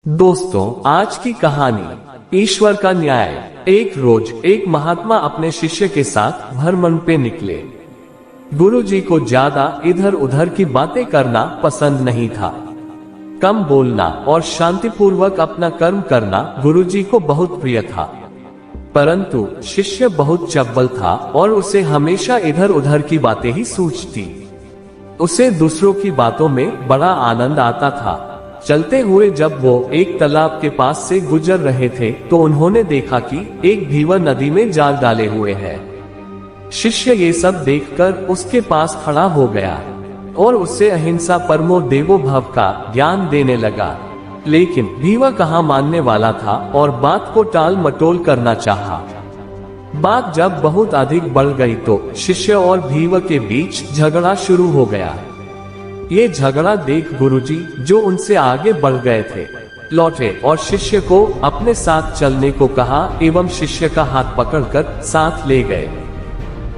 दोस्तों, आज की कहानी ईश्वर का न्याय। एक रोज एक महात्मा अपने शिष्य के साथ भ्रमण पे निकले। गुरुजी को ज्यादा इधर उधर की बातें करना पसंद नहीं था। कम बोलना और शांतिपूर्वक अपना कर्म करना गुरुजी को बहुत प्रिय था। परंतु शिष्य बहुत चब्बल था और उसे हमेशा इधर उधर की बातें ही सूझती। उसे दूसरों की बातों में बड़ा आनंद आता था। चलते हुए जब वो एक तालाब के पास से गुजर रहे थे तो उन्होंने देखा कि एक भीवा नदी में जाल डाले हुए है। शिष्य ये सब देखकर उसके पास खड़ा हो गया और उससे अहिंसा परमो देवो भव का ज्ञान देने लगा। लेकिन भीवा कहाँ मानने वाला था और बात को टाल मटोल करना चाहा। बात जब बहुत अधिक बढ़ गई तो शिष्य और भीवा के बीच झगड़ा शुरू हो गया। ये झगड़ा देख गुरुजी, जो उनसे आगे बढ़ गए थे, लौटे और शिष्य को अपने साथ चलने को कहा एवं शिष्य का हाथ पकड़कर साथ ले गए।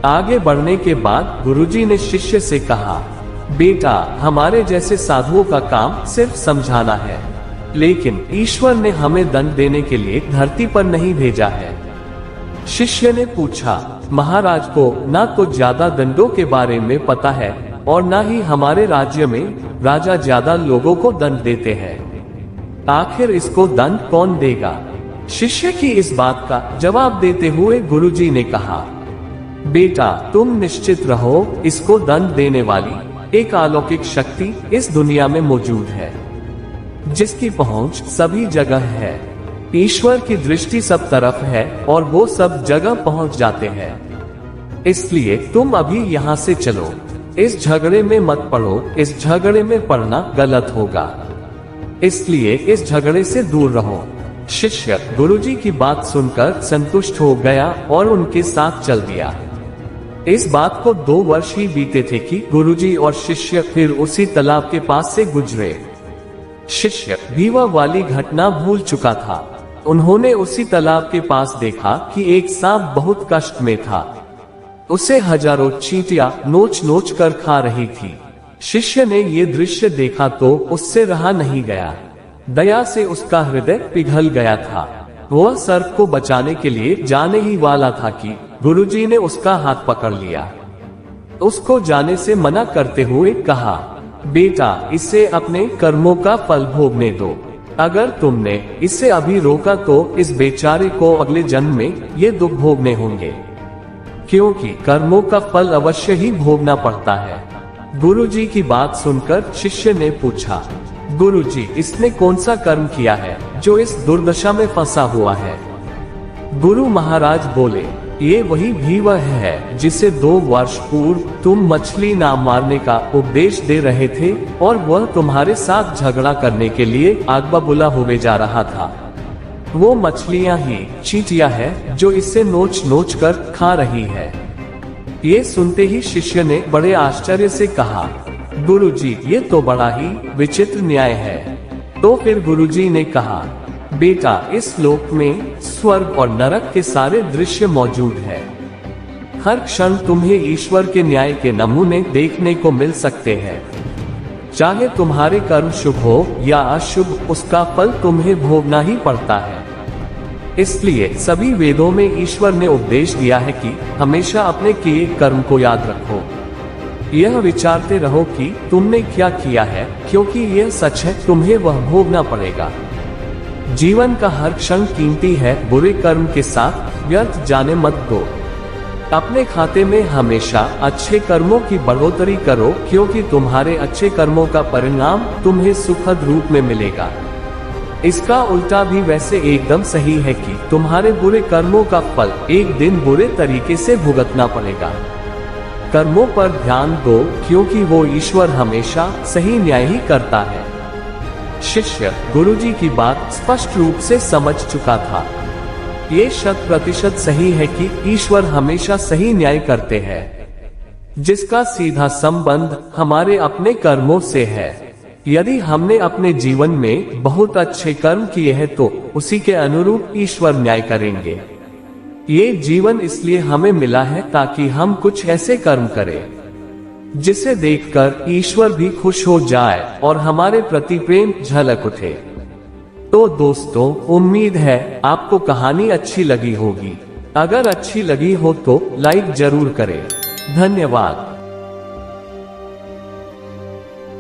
आगे बढ़ने के बाद गुरुजी ने शिष्य से कहा, बेटा, हमारे जैसे साधुओं का काम सिर्फ समझाना है, लेकिन ईश्वर ने हमें दंड देने के लिए धरती पर नहीं भेजा है। शिष्य ने पूछा, महाराज को ना तो ज्यादा दंडों के बारे में पता है और ना ही हमारे राज्य में राजा ज्यादा लोगों को दंड देते हैं। आखिर इसको दंड कौन देगा? शिष्य की इस बात का जवाब देते हुए गुरुजी ने कहा, बेटा, तुम निश्चित रहो, इसको दंड देने वाली एक अलौकिक शक्ति इस दुनिया में मौजूद है, जिसकी पहुंच सभी जगह है। ईश्वर की दृष्टि सब तरफ है और वो सब जगह पहुंच जाते हैं। इसलिए तुम अभी यहाँ से चलो, इस झगड़े में मत पड़ो। इस झगड़े में पड़ना गलत होगा, इसलिए इस झगड़े से दूर रहो। शिष्य गुरुजी की बात सुनकर संतुष्ट हो गया और उनके साथ चल दिया। इस बात को 2 वर्ष ही बीते थे कि गुरुजी और शिष्य फिर उसी तालाब के पास से गुजरे। शिष्य भीवा वाली घटना भूल चुका था। उन्होंने उसी तालाब के पास देखा कि एक सांप बहुत कष्ट में था। उसे हजारों चींटियां नोच नोच कर खा रही थी। शिष्य ने ये दृश्य देखा तो उससे रहा नहीं गया। दया से उसका हृदय पिघल गया था। वह सर्प को बचाने के लिए जाने ही वाला था कि गुरुजी ने उसका हाथ पकड़ लिया। उसको जाने से मना करते हुए कहा, बेटा, इसे अपने कर्मों का फल भोगने दो। अगर तुमने इसे अभी रोका तो इस बेचारे को अगले जन्म में ये दुख भोगने होंगे, क्योंकि कर्मों का फल अवश्य ही भोगना पड़ता है। गुरुजी की बात सुनकर शिष्य ने पूछा, गुरुजी, इसने कौन सा कर्म किया है जो इस दुर्दशा में फंसा हुआ है? गुरु महाराज बोले, ये वही भीवा है जिसे 2 वर्ष पूर्व तुम मछली ना मारने का उपदेश दे रहे थे और वह तुम्हारे साथ झगड़ा करने के लिए आग बबूला हुए जा रहा था। वो मछलियां ही चींटियां है जो इसे नोच नोच कर खा रही है। ये सुनते ही शिष्य ने बड़े आश्चर्य से कहा, गुरुजी, ये तो बड़ा ही विचित्र न्याय है। तो फिर गुरुजी ने कहा, बेटा, इस लोक में स्वर्ग और नरक के सारे दृश्य मौजूद है। हर क्षण तुम्हें ईश्वर के न्याय के नमूने देखने को मिल सकते हैं। चाहे तुम्हारे कर्म शुभ हो या अशुभ, उसका फल तुम्हें भोगना ही पड़ता है। इसलिए सभी वेदों में ईश्वर ने उपदेश दिया है कि हमेशा अपने किए कर्म को याद रखो। यह विचारते रहो कि तुमने क्या किया है, क्योंकि यह सच है, तुम्हें वह भोगना पड़ेगा। जीवन का हर क्षण कीमती है, बुरे कर्म के साथ व्यर्थ जाने मत दो। अपने खाते में हमेशा अच्छे कर्मों की बढ़ोतरी करो, क्योंकि तुम्हारे अच्छे कर्मों का परिणाम तुम्हें सुखद रूप में मिलेगा। इसका उल्टा भी वैसे एकदम सही है कि तुम्हारे बुरे कर्मों का फल एक दिन बुरे तरीके से भुगतना पड़ेगा। कर्मों पर ध्यान दो, क्योंकि वो ईश्वर हमेशा सही न्याय ही करता है। शिष्य गुरुजी की बात स्पष्ट रूप से समझ चुका था। ये 100% सही है कि ईश्वर हमेशा सही न्याय करते हैं, जिसका सीधा संबंध हमारे अपने कर्मों से है। यदि हमने अपने जीवन में बहुत अच्छे कर्म किए हैं तो उसी के अनुरूप ईश्वर न्याय करेंगे। ये जीवन इसलिए हमें मिला है ताकि हम कुछ ऐसे कर्म करें जिसे देखकर ईश्वर भी खुश हो जाए और हमारे प्रति प्रेम झलक उठे। तो दोस्तों, उम्मीद है आपको कहानी अच्छी लगी होगी। अगर अच्छी लगी हो तो लाइक जरूर करें। धन्यवाद।